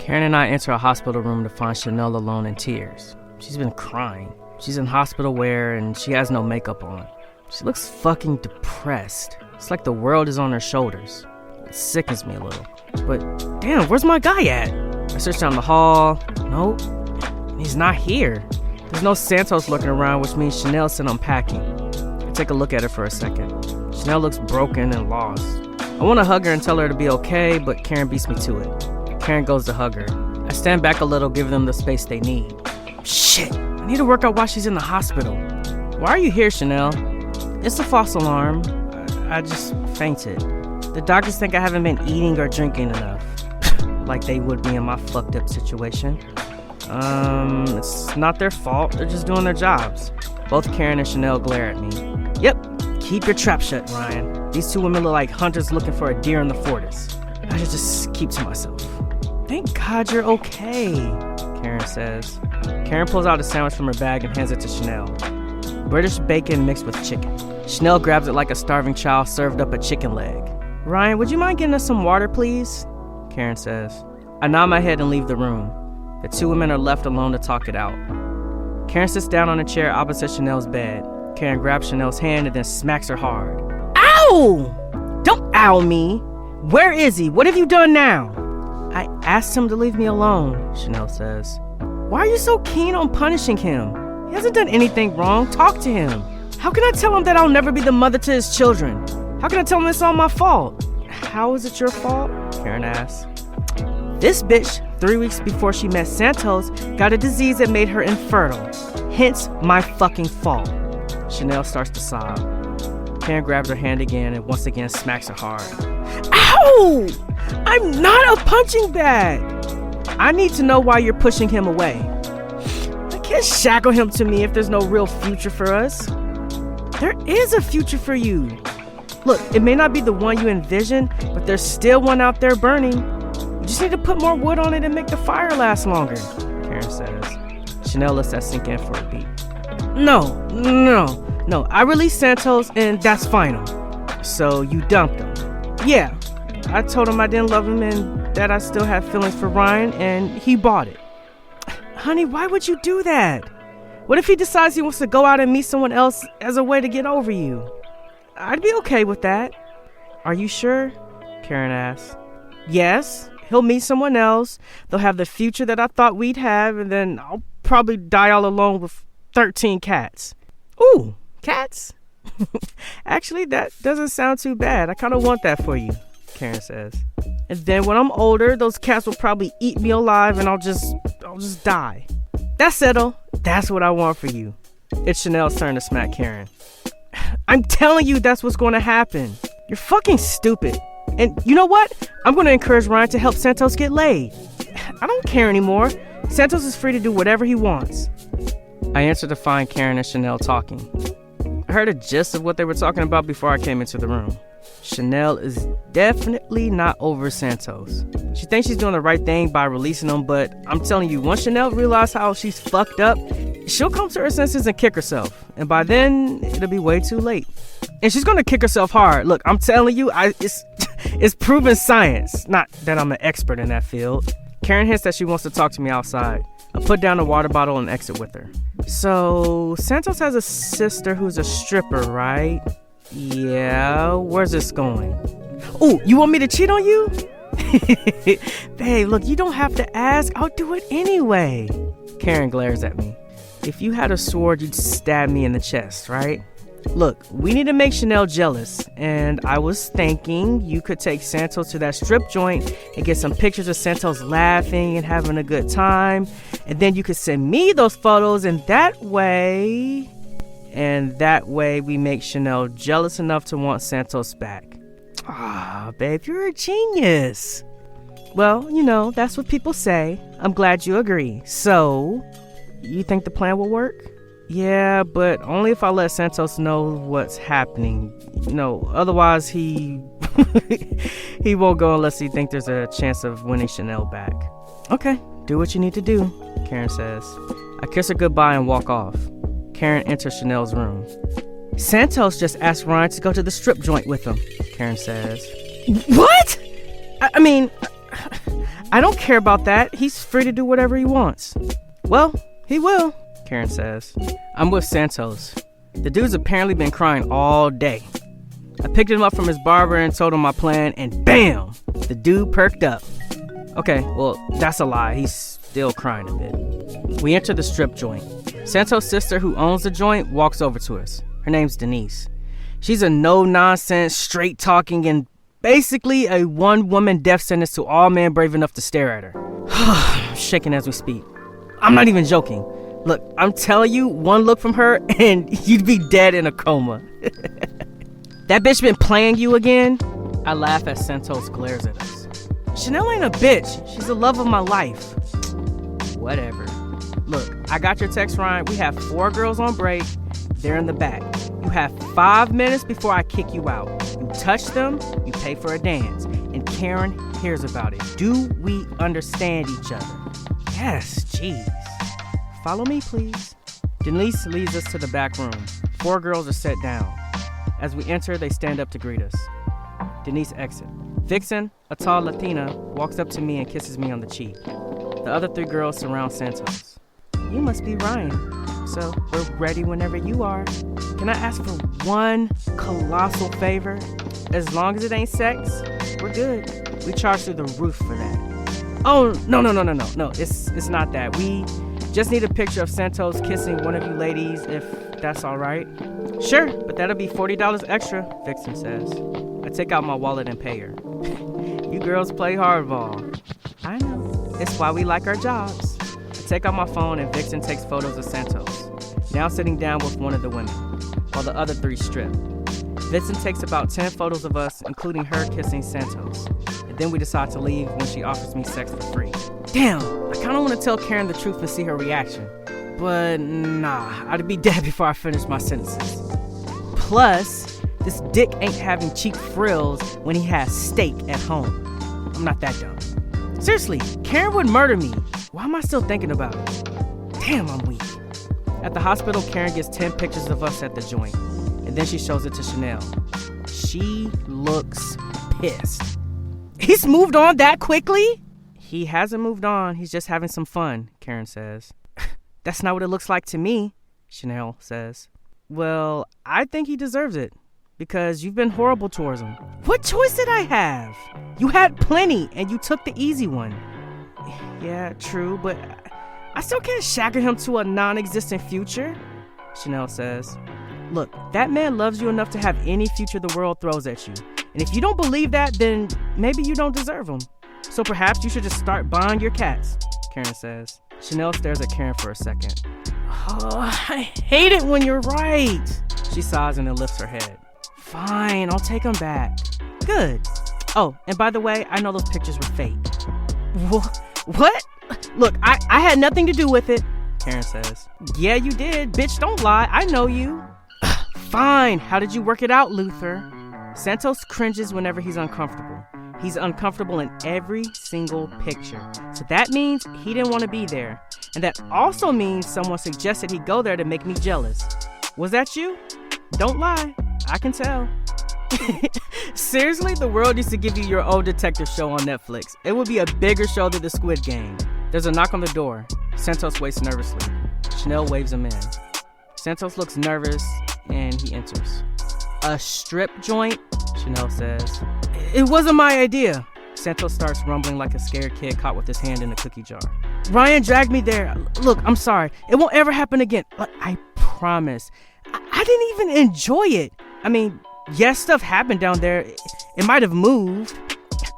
Karen and I enter a hospital room to find Chanelle alone in tears. She's been crying. She's in hospital wear and she has no makeup on. She looks fucking depressed. It's like the world is on her shoulders. It sickens me a little. But damn, where's my guy at? I search down the hall. Nope. He's not here. There's no Santos looking around, which means Chanelle's still unpacking. I take a look at her for a second. Chanelle looks broken and lost. I want to hug her and tell her to be okay, but Karen beats me to it. Karen goes to hug her. I stand back a little, giving them the space they need. Shit, I need to work out why she's in the hospital. Why are you here, Chanelle? It's a false alarm. I just fainted. The doctors think I haven't been eating or drinking enough. Like they would be in my fucked up situation. It's not their fault. They're just doing their jobs. Both Karen and Chanelle glare at me. Yep, keep your trap shut, Ryan. These two women look like hunters looking for a deer in the forest. I should just keep to myself. Thank God you're okay, Karen says. Karen pulls out a sandwich from her bag and hands it to Chanelle. British bacon mixed with chicken. Chanelle grabs it like a starving child served up a chicken leg. Ryan, would you mind getting us some water, please? Karen says. I nod my head and leave the room. The two women are left alone to talk it out. Karen sits down on a chair opposite Chanelle's bed. Karen grabs Chanelle's hand and then smacks her hard. Ow! Don't ow me! Where is he? What have you done now? I asked him to leave me alone, Chanelle says. Why are you so keen on punishing him? He hasn't done anything wrong. Talk to him. How can I tell him that I'll never be the mother to his children? How can I tell him it's all my fault? How is it your fault? Karen asks. This bitch, 3 weeks before she met Santos, got a disease that made her infertile. Hence, my fucking fault. Chanelle starts to sob. Karen grabs her hand again and once again smacks her hard. Ow! I'm not a punching bag! I need to know why you're pushing him away. I can't shackle him to me if there's no real future for us. There is a future for you. Look, it may not be the one you envision, but there's still one out there burning. You just need to put more wood on it and make the fire last longer, Karen says. Chanelle lets that sink in for a beat. No. I released Santos and that's final. So you dumped him. Yeah, I told him I didn't love him and that I still had feelings for Ryan and he bought it. Honey, why would you do that? What if he decides he wants to go out and meet someone else as a way to get over you? I'd be okay with that. Are you sure? Karen asks. Yes, he'll meet someone else. They'll have the future that I thought we'd have, and then I'll probably die all alone with 13 cats. Ooh, cats? Actually, that doesn't sound too bad. I kind of want that for you, Karen says. And then when I'm older, those cats will probably eat me alive and I'll just die. That's settled. That's what I want for you. It's Chanelle's turn to smack Karen. I'm telling you that's what's going to happen. You're fucking stupid. And you know what? I'm going to encourage Ryan to help Santos get laid. I don't care anymore. Santos is free to do whatever he wants. I answered to find Karen and Chanelle talking. I heard a gist of what they were talking about before I came into the room. Chanelle is definitely not over Santos. She thinks she's doing the right thing by releasing him, but I'm telling you, once Chanelle realizes how she's fucked up, she'll come to her senses and kick herself. And by then, it'll be way too late. And she's gonna kick herself hard. Look, I'm telling you, it's proven science. Not that I'm an expert in that field. Karen hints that she wants to talk to me outside. I put down the water bottle and exit with her. So, Santos has a sister who's a stripper, right? Yeah, where's this going? Oh, you want me to cheat on you? Babe, look, you don't have to ask. I'll do it anyway. Karen glares at me. If you had a sword, you'd stab me in the chest, right? Look, we need to make Chanelle jealous, and I was thinking you could take Santos to that strip joint and get some pictures of Santos laughing and having a good time, and then you could send me those photos, and that way we make Chanelle jealous enough to want Santos back. Ah, babe, you're a genius. Well, you know, that's what people say. I'm glad you agree. So, you think the plan will work? Yeah, but only if I let Santos know what's happening. You know, otherwise he won't go unless he thinks there's a chance of winning Chanelle back. Okay, do what you need to do, Karen says. I kiss her goodbye and walk off. Karen enters Chanelle's room. Santos just asked Ryan to go to the strip joint with him, Karen says. What? I mean, I don't care about that. He's free to do whatever he wants. Well, he will, Karen says. I'm with Santos. The dude's apparently been crying all day. I picked him up from his barber and told him my plan, and bam! The dude perked up. Okay, well, that's a lie. He's still crying a bit. We enter the strip joint. Santos' sister, who owns the joint, walks over to us. Her name's Denise. She's a no-nonsense, straight-talking, and basically a one-woman death sentence to all men brave enough to stare at her. I'm shaking as we speak. I'm not even joking. Look, I'm telling you, one look from her and you'd be dead in a coma. That bitch been playing you again? I laugh as Santos glares at us. Chanelle ain't a bitch. She's the love of my life. Whatever. Look, I got your text, Ryan. We have 4 girls on break. They're in the back. You have 5 minutes before I kick you out. You touch them, you pay for a dance. And Karen hears about it. Do we understand each other? Yes, jeez. Follow me, please. Denise leads us to the back room. 4 girls are set down. As we enter, they stand up to greet us. Denise exits. Vixen, a tall Latina, walks up to me and kisses me on the cheek. The other 3 girls surround Santos. You must be Ryan. So we're ready whenever you are. Can I ask for one colossal favor? As long as it ain't sex, we're good. We charge through the roof for that. Oh, no, it's not that. We just need a picture of Santos kissing one of you ladies, if that's all right. Sure, but that'll be $40 extra, Vixen says. I take out my wallet and pay her. You girls play hardball. I know. It's why we like our jobs. I take out my phone and Vixen takes photos of Santos, now sitting down with one of the women, while the other 3 strip. Vixen takes about 10 photos of us, including her kissing Santos, and then we decide to leave when she offers me sex for free. Damn, I kinda wanna tell Karen the truth and see her reaction, but nah, I'd be dead before I finish my sentences. Plus, this dick ain't having cheap frills when he has steak at home. I'm not that dumb. Seriously, Karen would murder me. Why am I still thinking about it? Damn, I'm weak. At the hospital, Karen gets 10 pictures of us at the joint, and then she shows it to Chanelle. She looks pissed. He's moved on that quickly? He hasn't moved on. He's just having some fun, Karen says. That's not what it looks like to me, Chanelle says. Well, I think he deserves it, because you've been horrible towards him. What choice did I have? You had plenty, and you took the easy one. Yeah, true, but I still can't shackle him to a non-existent future, Chanelle says. Look, that man loves you enough to have any future the world throws at you. And if you don't believe that, then maybe you don't deserve him. So perhaps you should just start buying your cats, Karen says. Chanelle stares at Karen for a second. Oh, I hate it when you're right. She sighs and then lifts her head. Fine, I'll take them back. Good. Oh, and by the way, I know those pictures were fake. What? Look, I had nothing to do with it, Karen says. Yeah, you did. Bitch, don't lie. I know you. Fine. How did you work it out, Luther? Santos cringes whenever he's uncomfortable. He's uncomfortable in every single picture. So that means he didn't want to be there. And that also means someone suggested he go there to make me jealous. Was that you? Don't lie. I can tell. Seriously, the world needs to give you your own detective show on Netflix. It would be a bigger show than the Squid Game. There's a knock on the door. Santos waits nervously. Chanelle waves him in. Santos looks nervous and he enters. A strip joint? Chanelle says. It wasn't my idea. Santos starts rumbling like a scared kid caught with his hand in a cookie jar. Ryan dragged me there. Look, I'm sorry. It won't ever happen again. I promise. I didn't even enjoy it. I mean, yes, stuff happened down there. It might have moved.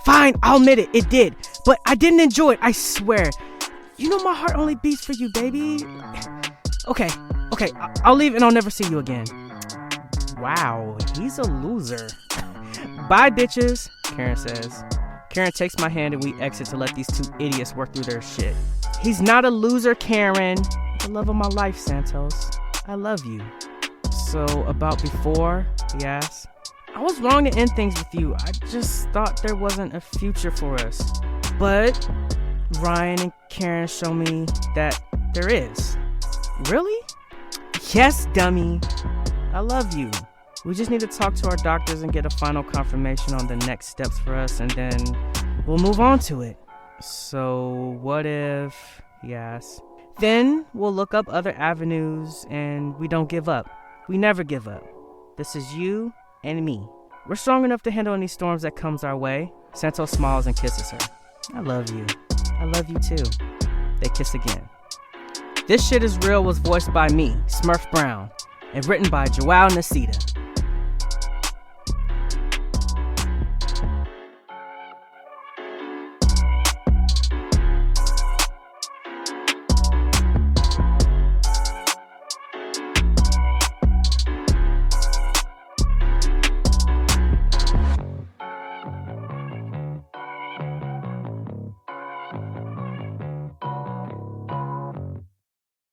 Fine, I'll admit it. It did. But I didn't enjoy it, I swear. You know my heart only beats for you, baby. Okay. I'll leave and I'll never see you again. Wow, he's a loser. Bye, bitches, Karen says. Karen takes my hand and we exit to let these 2 idiots work through their shit. He's not a loser, Karen. The love of my life, Santos. I love you. So, about before, he asks. I was wrong to end things with you. I just thought there wasn't a future for us. But Ryan and Karen show me that there is. Really? Yes, dummy. I love you. We just need to talk to our doctors and get a final confirmation on the next steps for us, and then we'll move on to it. So what if, he asks. Then we'll look up other avenues and we don't give up. We never give up. This is you and me. We're strong enough to handle any storms that comes our way. Santos smiles and kisses her. I love you. I love you too. They kiss again. This Shit Is Real was voiced by me, Smurf Brown, and written by Joao Nacita.